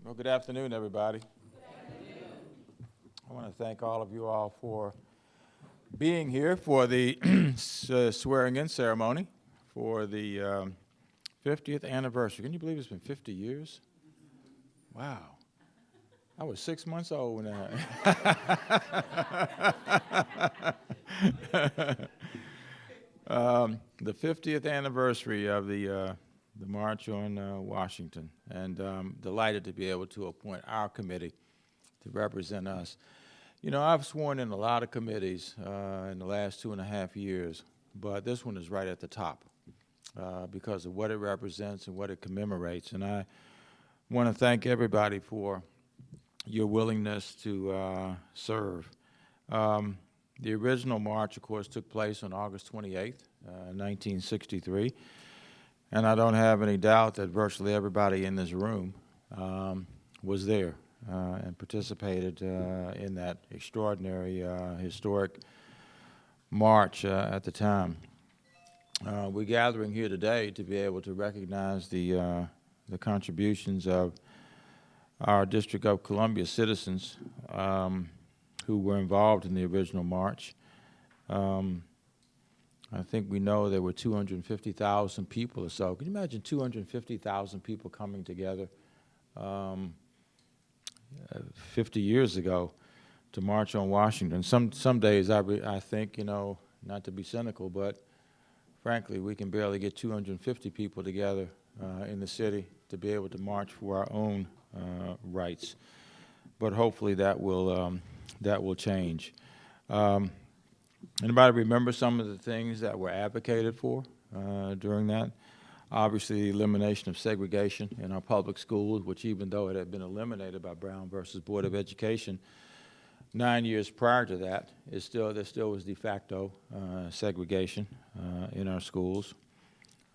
Well, good afternoon, everybody. I want to thank all of you all for being here for the swearing-in ceremony for the 50th anniversary. Can you believe it's been 50 years? Wow. I was 6 months old when that. The 50th anniversary of the March on Washington, and delighted to be able to appoint our committee to represent us. You know, I've sworn in a lot of committees in the last 2.5 years, but this one is right at the top because of what it represents and what it commemorates. And I want to thank everybody for your willingness to serve. The original march, of course, took place on August 28th, 1963. And I don't have any doubt that virtually everybody in this room was there and participated in that extraordinary, historic march at the time. We're gathering here today to be able to recognize the contributions of our District of Columbia citizens who were involved in the original march. I think we know there were 250,000 people or so. Can you imagine 250,000 people coming together 50 years ago to march on Washington? Some days I think, you know, not to be cynical, but frankly, we can barely get 250 people together in the city to be able to march for our own rights. But hopefully that will change. Anybody remember some of the things that were advocated for during that? Obviously, the elimination of segregation in our public schools, which even though it had been eliminated by Brown versus Board of Education 9 years prior to that, there still was de facto segregation in our schools.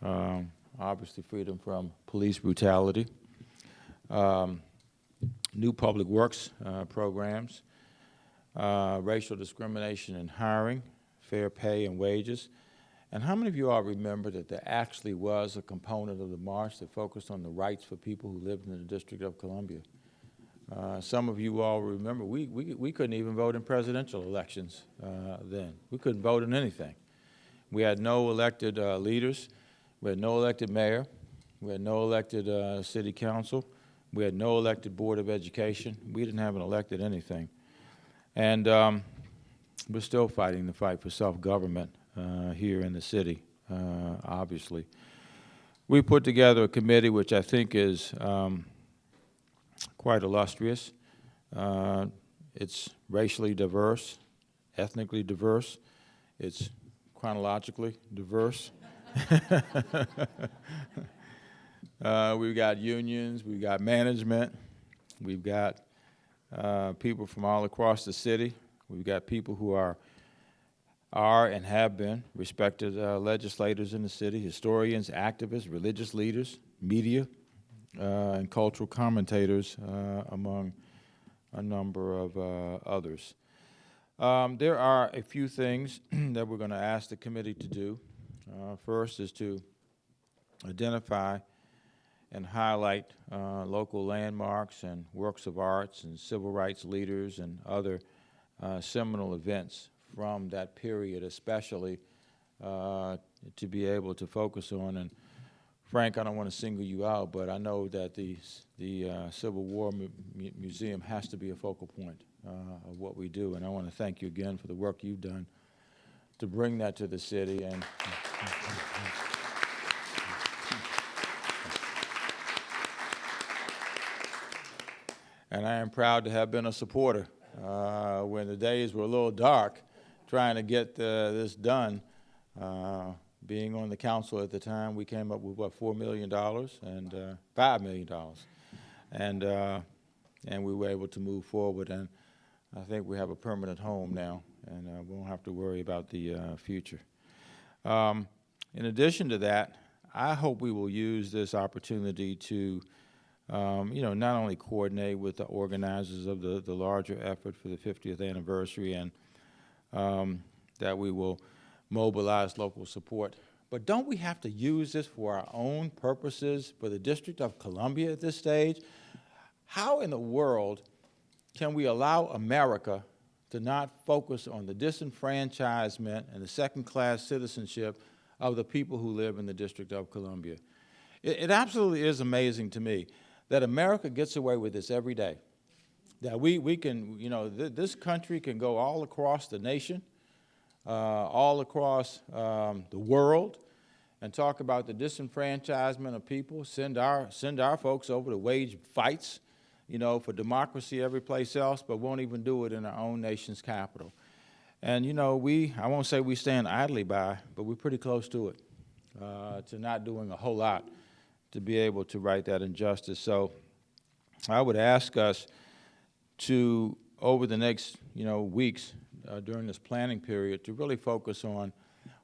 Obviously, freedom from police brutality. New public works programs. Racial discrimination in hiring, fair pay and wages. And how many of you all remember that there actually was a component of the march that focused on the rights for people who lived in the District of Columbia? Some of you all remember we couldn't even vote in presidential elections then. We couldn't vote in anything. We had no elected leaders. We had no elected mayor. We had no elected city council. We had no elected Board of Education. We didn't have an elected anything. And we're still fighting the fight for self-government here in the city, obviously. We put together a committee which I think is quite illustrious. It's racially diverse, ethnically diverse. It's chronologically diverse. We've got unions, we've got management, we've got people from all across the city. We've got people who are and have been respected legislators in the city, historians, activists, religious leaders, media, and cultural commentators, among a number of others. There are a few things that we're going to ask the committee to do. First is to identify and highlight local landmarks and works of arts and civil rights leaders and other seminal events from that period, especially to be able to focus on. And Frank, I don't want to single you out, but I know that the Civil War Museum has to be a focal point of what we do, and I want to thank you again for the work you've done to bring that to the city. And I am proud to have been a supporter when the days were a little dark trying to get this done. Being on the council at the time, we came up with, what, $4 million and $5 million. And we were able to move forward, and I think we have a permanent home now, and we won't have to worry about the future. In addition to that, I hope we will use this opportunity to not only coordinate with the organizers of the larger effort for the 50th anniversary, and that we will mobilize local support, but don't we have to use this for our own purposes for the District of Columbia at this stage? how in the world can we allow America to not focus on the disenfranchisement and the second-class citizenship of the people who live in the District of Columbia? It absolutely is amazing to me that America gets away with this every day. That we can, this country can go all across the nation, all across the world, and talk about the disenfranchisement of people, send our folks over to wage fights, for democracy every place else, but won't even do it in our own nation's capital. And, I won't say we stand idly by, but we're pretty close to it, to not doing a whole lot to be able to right that injustice. So I would ask us to, over the next, weeks during this planning period, to really focus on,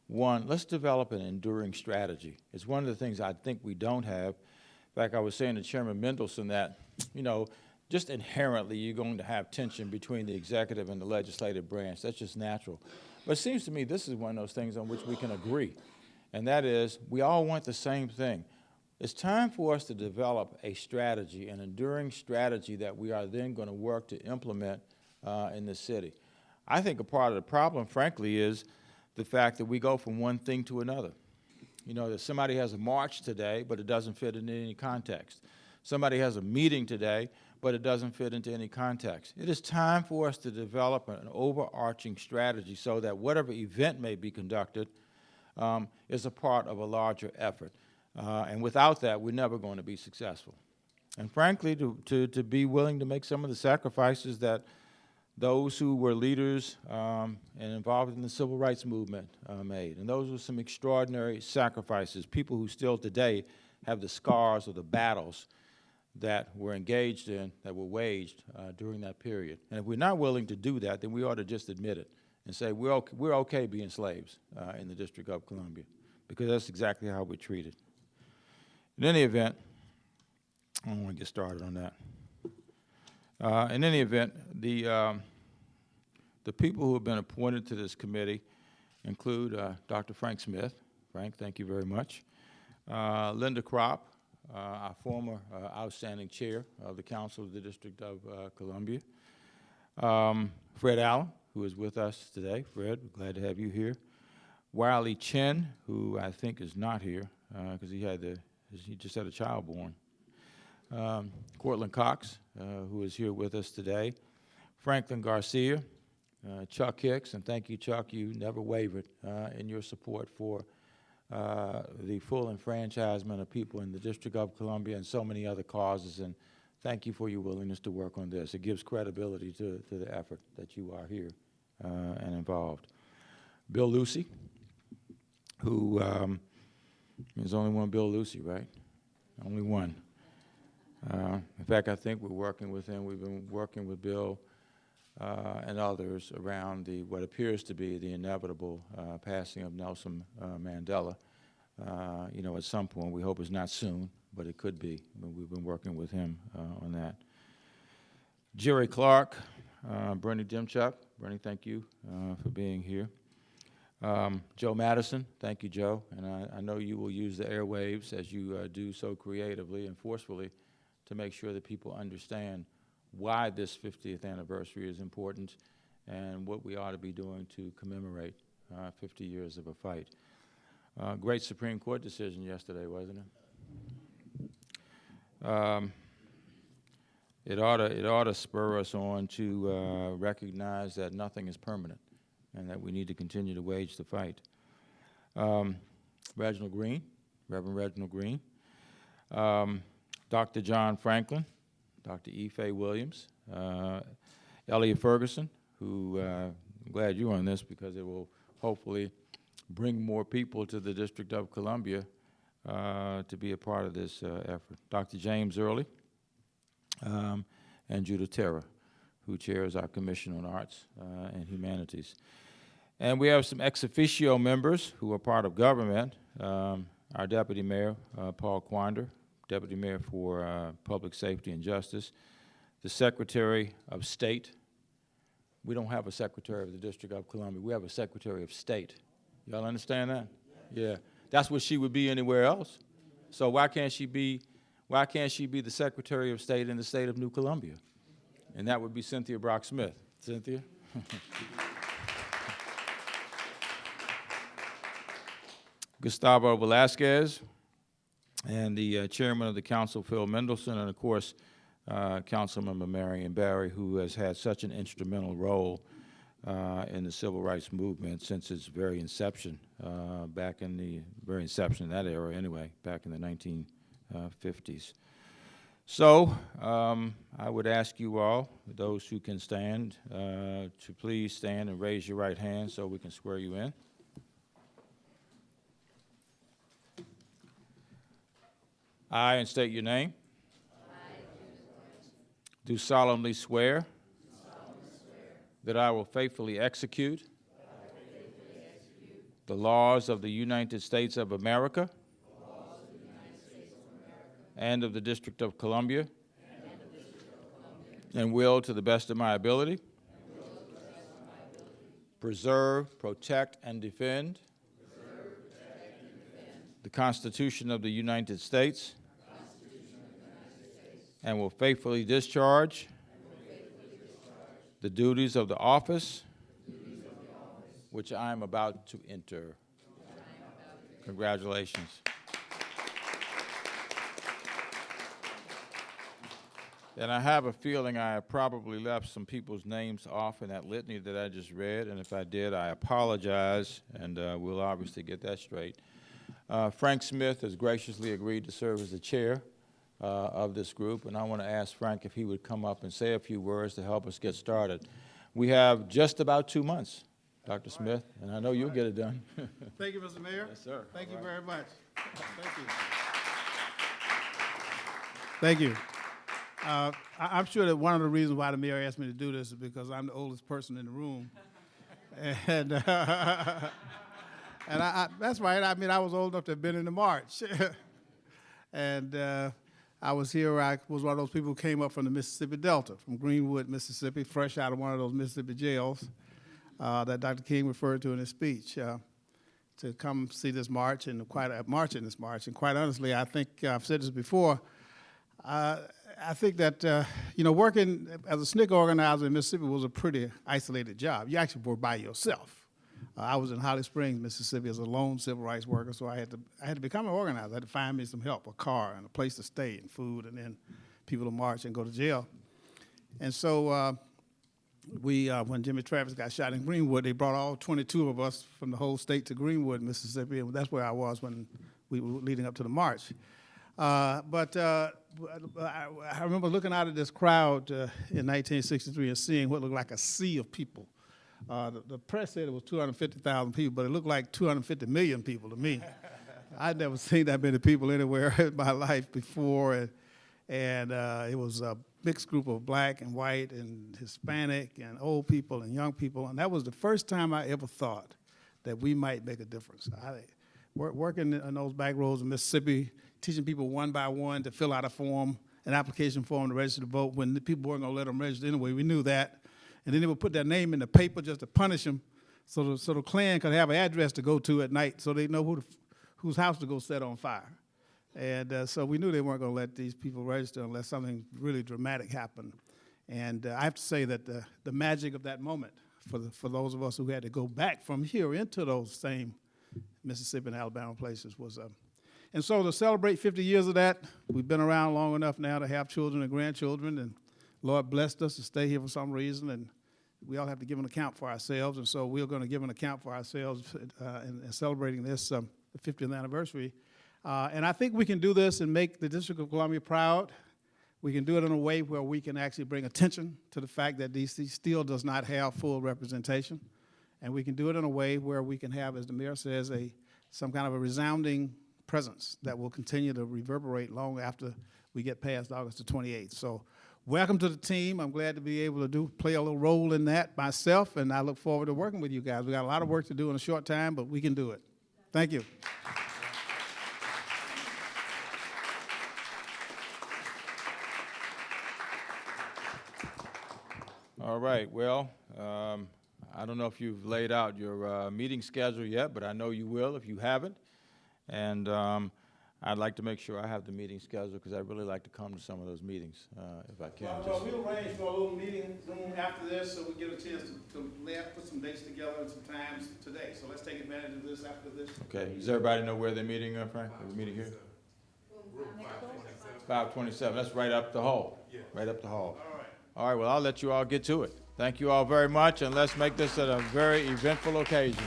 one, let's develop an enduring strategy. It's one of the things I think we don't have. In fact, I was saying to Chairman Mendelson that, just inherently you're going to have tension between the executive and the legislative branch. That's just natural. But it seems to me this is one of those things on which we can agree, and that is we all want the same thing. It's time for us to develop a strategy, an enduring strategy that we are then going to work to implement in the city. I think a part of the problem, frankly, is the fact that we go from one thing to another. That somebody has a march today, but it doesn't fit into any context. Somebody has a meeting today, but it doesn't fit into any context. It is time for us to develop an overarching strategy so that whatever event may be conducted is a part of a larger effort. And without that, we're never going to be successful. And frankly, to be willing to make some of the sacrifices that those who were leaders and involved in the civil rights movement made. And those were some extraordinary sacrifices, people who still today have the scars of the battles that were engaged in, that were waged during that period. And if we're not willing to do that, then we ought to just admit it and say we're okay being slaves in the District of Columbia, because that's exactly how we're treated. In any event, I don't want to get started on that. In any event, the people who have been appointed to this committee include Dr. Frank Smith. Frank, thank you very much. Linda Kropp, our former outstanding chair of the Council of the District of Columbia. Fred Allen, who is with us today. Fred, we're glad to have you here. Wiley Chen, who I think is not here because he just had a child born. Cortland Cox, who is here with us today. Franklin Garcia, Chuck Hicks, and thank you, Chuck. You never wavered in your support for the full enfranchisement of people in the District of Columbia and so many other causes, and thank you for your willingness to work on this. It gives credibility to the effort that you are here and involved. Bill Lucy, who there's only one Bill Lucy, right? Only one. In fact, I think we're working with him. We've been working with Bill and others around what appears to be the inevitable passing of Nelson Mandela. At some point, we hope it's not soon, but it could be. We've been working with him on that. Jerry Clark, Bernie Dimchuk. Bernie, thank you for being here. Joe Madison, thank you, Joe. And I know you will use the airwaves as you do so creatively and forcefully to make sure that people understand why this 50th anniversary is important and what we ought to be doing to commemorate 50 years of a fight. Great Supreme Court decision yesterday, wasn't it? It ought to spur us on to recognize that nothing is permanent and that we need to continue to wage the fight. Reginald Green, Reverend Reginald Green. Dr. John Franklin, Dr. E. Fay Williams, Elliot Ferguson, who I'm glad you're on this because it will hopefully bring more people to the District of Columbia to be a part of this effort. Dr. James Early and Judith Terra, who chairs our Commission on Arts and Humanities. And we have some ex officio members who are part of government. Our Deputy Mayor, Paul Quander, Deputy Mayor for Public Safety and Justice, the Secretary of State. We don't have a Secretary of the District of Columbia. We have a Secretary of State. Y'all understand that? Yeah. That's what she would be anywhere else. So why can't she be why can't she be the Secretary of State in the state of New Columbia? And that would be Cynthia Brock-Smith. Cynthia? Gustavo Velasquez, and the chairman of the council, Phil Mendelson, and of course, Councilmember Marion Barry, who has had such an instrumental role in the civil rights movement since its very inception, back in the very inception of that era anyway, back in the 1950s. So I would ask you all, those who can stand, to please stand and raise your right hand so we can swear you in. I, and state your name, do solemnly swear that I will faithfully execute the laws of the United States of America and of the District of Columbia, and will, to the best of my ability, preserve, protect, and defend the Constitution of the United States, and will faithfully discharge the duties of the office which I am about to enter. Congratulations. And I have a feeling I have probably left some people's names off in that litany that I just read, and if I did, I apologize, and we'll obviously get that straight. Frank Smith has graciously agreed to serve as the chair of this group, and I want to ask Frank if he would come up and say a few words to help us get started. We have just about 2 months, Dr. Smith, and I know you'll get it done. Thank you, Mr. Mayor. Yes, sir. Thank you very much. Thank you. Thank you. I'm sure that one of the reasons why the mayor asked me to do this is because I'm the oldest person in the room. And, and that's right. I mean, I was old enough to have been in the march. And I was here. I was one of those people who came up from the Mississippi Delta, from Greenwood, Mississippi, fresh out of one of those Mississippi jails that Dr. King referred to in his speech, to come see this march and march in this march. And quite honestly, I think I've said this before. I think that working as a SNCC organizer in Mississippi was a pretty isolated job. You actually were by yourself. I was in Holly Springs, Mississippi, as a lone civil rights worker, so I had to become an organizer. I had to find me some help, a car and a place to stay and food, and then people to march and go to jail. And so when Jimmy Travis got shot in Greenwood, they brought all 22 of us from the whole state to Greenwood, Mississippi, and that's where I was when we were leading up to the march. But I remember looking out at this crowd in 1963 and seeing what looked like a sea of people. The press said it was 250,000 people, but it looked like 250 million people to me. I'd never seen that many people anywhere in my life before, and it was a mixed group of black and white and Hispanic and old people and young people, and that was the first time I ever thought that we might make a difference. Working in those back roads of Mississippi, teaching people one by one to fill out a form, an application form to register to vote when the people weren't going to let them register anyway. We knew that. And then they would put their name in the paper just to punish them so the Klan could have an address to go to at night so they know whose house to go set on fire. And so we knew they weren't going to let these people register unless something really dramatic happened. And I have to say that the magic of that moment for those of us who had to go back from here into those same Mississippi and Alabama places was and so to celebrate 50 years of that, we've been around long enough now to have children and grandchildren, and Lord blessed us to stay here for some reason, and we all have to give an account for ourselves, and so we're going to give an account for ourselves in celebrating this, the 50th anniversary. And I think we can do this and make the District of Columbia proud. We can do it in a way where we can actually bring attention to the fact that D.C. still does not have full representation, and we can do it in a way where we can have, as the mayor says, some kind of a resounding presence that will continue to reverberate long after we get past August the 28th. So welcome to the team. I'm glad to be able to play a little role in that myself, and I look forward to working with you guys. We got a lot of work to do in a short time, but we can do it. Thank you. All right, well, I don't know if you've laid out your meeting schedule yet, but I know you will if you haven't. And I'd like to make sure I have the meeting scheduled, because I'd really like to come to some of those meetings, if I can. Well, we'll arrange for a little meeting room after this, so we get a chance to put some dates together and some times today. So let's take advantage of this after this. Okay, does everybody know where they're meeting, Frank? Are we meeting here? 527, that's right up the hall. Right up the hall. All right. All right, well, I'll let you all get to it. Thank you all very much, and let's make this a very eventful occasion.